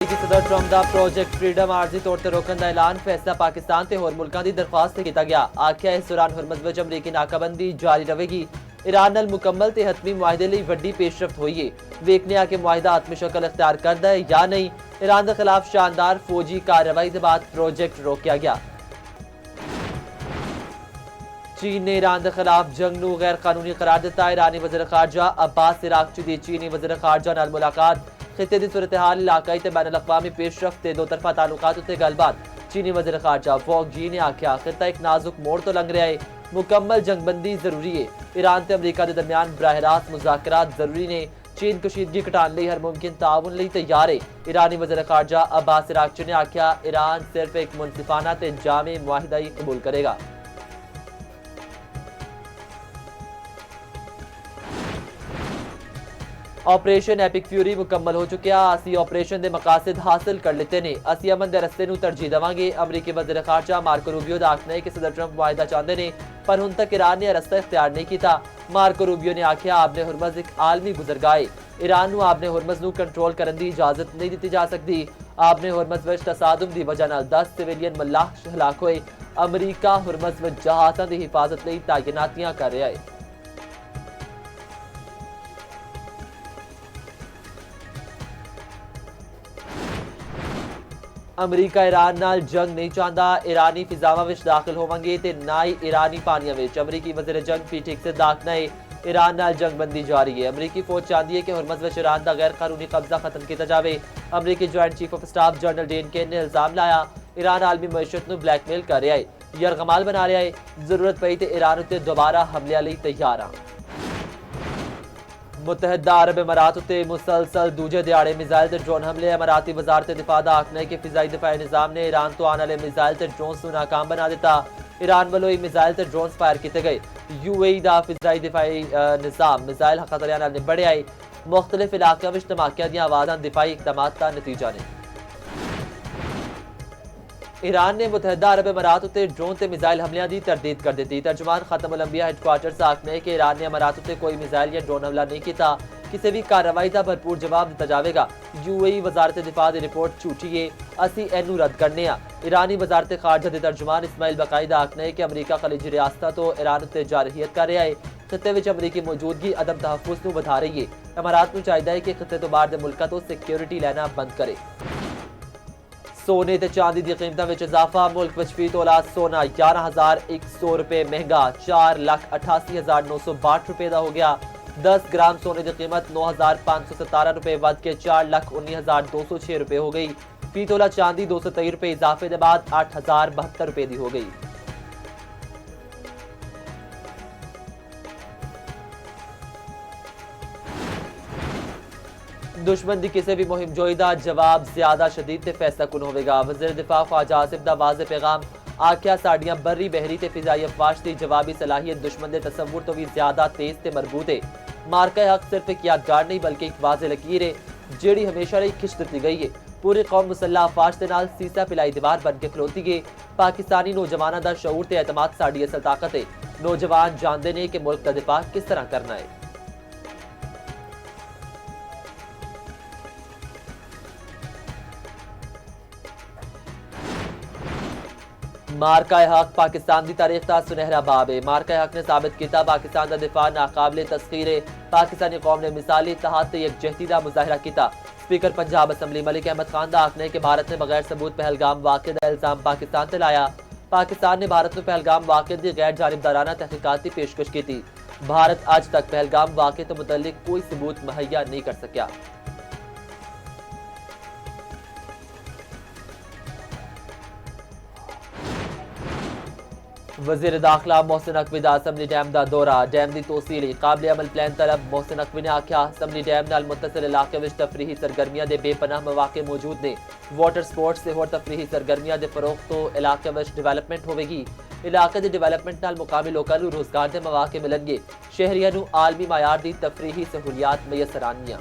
सदर ट्रंप का project freedom RG तौर पर रोकने का ऐलान फैसला पाकिस्तान ते होर मुल्कां दी दरख्वास्त किया गया। आख्या इस दौरान हुरमज़ विच अमरीकी नाकाबंदी जारी रहेगी। ईरान नाल मुकम्मल ते हतमी मुआहदे लई वड्डी पेशरफ्त हुई है। वेखने आ कि मुआहदा आत्मी शक्ल इख्तियार करदा है या नहीं। ईरान के खिलाफ शानदार फौजी कार्रवाई के बाद प्रोजेक्ट रोकया गया। चीन ने ईरान के खिलाफ जंग नूं गैर कानूनी करार दिता। ईरानी वज़ीर खारजा अब्बास इरागची दी चीनी वज़ीर खारजा नाल मुलाकात। खिते की सूरत हाल, इलाकाई ते बैन अल-अक़वामी पेशरफ्त ते दो तरफा ताल्लुकात उत्ते गलबात। चीनी वज़ीर खारजा वॉग जी ने आख्या खिता एक नाजुक मोड़ तो लंघ रहा है, मुकम्मल जंगबंदी जरूरी है। ईरान ते अमरीका के दरमियान बराह रास्त मुज़ाकरात जरूरी ने। चीन कशीदगी घटाने लई हर मुमकिन ताउन लई तैयार है। ईरानी वज़ीर खारजा अब्बास इरागची ने आख्या ईरान सिर्फ एक मुनसिफाना ते जामे मुआहिदा ही कबूल करेगा। ऑपरेशन एपिक फ्यूरी मुकम्मल हो चुका। असी ऑपरेशन के मकासद हासिल कर लेते ने। असी अमन के रस्ते नूं तरजीह देवांगे। अमरीकी वज़ीर खारजा मार्को रूबियो का आखना है कि सदर ट्रंप मुआहिदा चाहते हैं, पर हुण तक ईरान ने रस्ता इख्तियार नहीं किया। मार्को रूबियो ने आख्या आपने हुरमज़ एक आलमी गुजरगाह है। ईरान नूं आपने हुरमज़ नूं कंट्रोल करने की इजाजत नहीं दी जा सकती। आपने हुरमज़ विच तसादुम की वजह नाल 10 सिविलियन मलाह हलाक होए। अमरीका हुरमज़ विच जहाज़ां की हिफाजत लई तैनातियां कर रहा है। अमरीका ईरान नाल जंग नहीं चाहता। ईरानी फिजावां विच दाखिल होवंगे ते ना ही ईरानी पानियां विच। अमरीकी वज़ीर जंग पीठ एक से दाखना है ईरान नाल जंगबंदी जारी है। अमरीकी फौज चाहती है कि हुरमज़ विच ईरान का गैर कानूनी कब्जा खत्म किया जाए। अमरीकी joint chief of staff general Dan Caine ने इल्जाम लाया ईरान आलमी मईशत नूं ब्लैकमेल कर रहा है, यरगमाल बना रहा है। जरूरत पई तो ईरान उत्ते दोबारा हमले लई तैयार आ। मुतहदा अरब इमारात उत्ते मुसलसल दूजे दिहाड़े मिसाइल ते ड्रोन हमले। अमाराती वजारत दिफा का आखना है कि फिजाई दिफाई निजाम ने ईरान तो आने वाले मिसाइल ते ड्रोन नूं नाकाम बना दिता। ईरान वालों ही मिसाइल ते ड्रोन फायर किए गए। यूएई का फिजाई दिफाई निजाम मिसाइल खतरियां नाल निबड़िया है। मुख्तलिफ इलाकों में धमाकियां दी आवाज़ां दिफाई इकदामात का नतीजा ने। ईरान ने मुतहदा अरब इमारात उत्ते ड्रोन ते मिसाइल हमलियां की तरदीद कर दी। तर्जुमान खत्म उलंबिया हेडक्वार्टर से आखना है कि ईरान ने अमारात उत्ते कोई मिसाइल या ड्रोन हमला नहीं किया। किसी भी कार्रवाई का भरपूर जवाब दिता जाएगा। यूएई वजारत दिफा की रिपोर्ट झूठी है, असी इनू रद्द करने आ। ईरानी वजारत खारजा के तर्जुमान इस्माइल बकाई का आखना है कि अमरीका खलीजी रियासत तो ईरान उत्ते जारहियत कर रहा है। खिते में अमरीकी मौजूदगी अदम तहफ़्फ़ुज़ नूं वधा रही है। इमारात नूं चाहिए कि खिते तो बाहर के मुल्कों तो सिक्योरिटी लेना बंद करे। सोने ते चांदी की कीमतों में इजाफा। मुल्क में फी तोला सोना 11,100 रुपए महंगा 4,88,962 रुपए का हो गया। 10 ग्राम सोने की कीमत 9,517 रुपए वध के 4,19,206 रुपए हो गई। फी तोला चांदी 223 रुपए इजाफे के बाद 8,072 रुपए की हो गई। दुश्मन की किसी भी मुहिम जोई का जवाब ज्यादा शदीद ते फैसला कुन होगा। वज़ीर दिफा ख्वाजा आसिफ दा वाज़े पैगाम। आख्या साड़ियां बर्री बहरी ते फिजाई अफवाज की जवाबी सलाहियत दुश्मन के तसव्वुर तो भी ज्यादा तेज ते मरबूत है। मार्का हक सिर्फ एक यादगार नहीं बल्कि एक वाज़े लकीर है जिहड़ी हमेशा रही खिंच दी गई है। पूरी कौम मुसल्ला अफवाज के नाल सीसा पिलाई दीवार बन के खलोती है। पाकिस्तानी नौजवानों का शऊर ते एतमाद साड़ी असल ताकत है। नौजवान जानते हैं कि मुल्क का दिफा किस तरह करना है। मार्का हक पाकिस्तान की तारीख का सुनहरा बाब है। मार्का हक ने साबित किया पाकिस्तान का दिफा नाकाबिले तस्खीर है। पाकिस्तानी कौम ने मिसाली इत्तेहाद ते यकजहती का मुजाहरा किया। स्पीकर पंजाब असम्बली मलिक अहमद खान का आखना है कि भारत ने बगैर सबूत पहलगाम वाक़े का इल्जाम पाकिस्तान से लाया। पाकिस्तान ने भारत में पहलगाम वाक़े की गैर जानिबदाराना तहकीकात की पेशकश की थी। भारत अज तक पहलगाम वाक़े तो मुतल्लिक कोई सबूत मुहैया नहीं कर सकिया। वज़ीर दाखिला मोहसिन नकवी का असम्बली डैम का दौरा। डैम की तोसील काबिल अमल प्लान तलब। मोहसिन नकवी ने आख्या असम्बली डैम नाल मुत्तसिल इलाके में तफरीही सरगर्मियां दे बेपनाह मौके मौजूद ने। वाटर स्पोर्ट्स से होर तफरीही सरगर्मियां दे फरोग तो इलाके में डिवेलपमेंट होगी। इलाके के डिवेलपमेंट नाल मुकामी लोगों को रोजगार के मौके मिलणगे। शहरियों को आलमी मायार की तफरीही सहूलियात मैसर आनियां।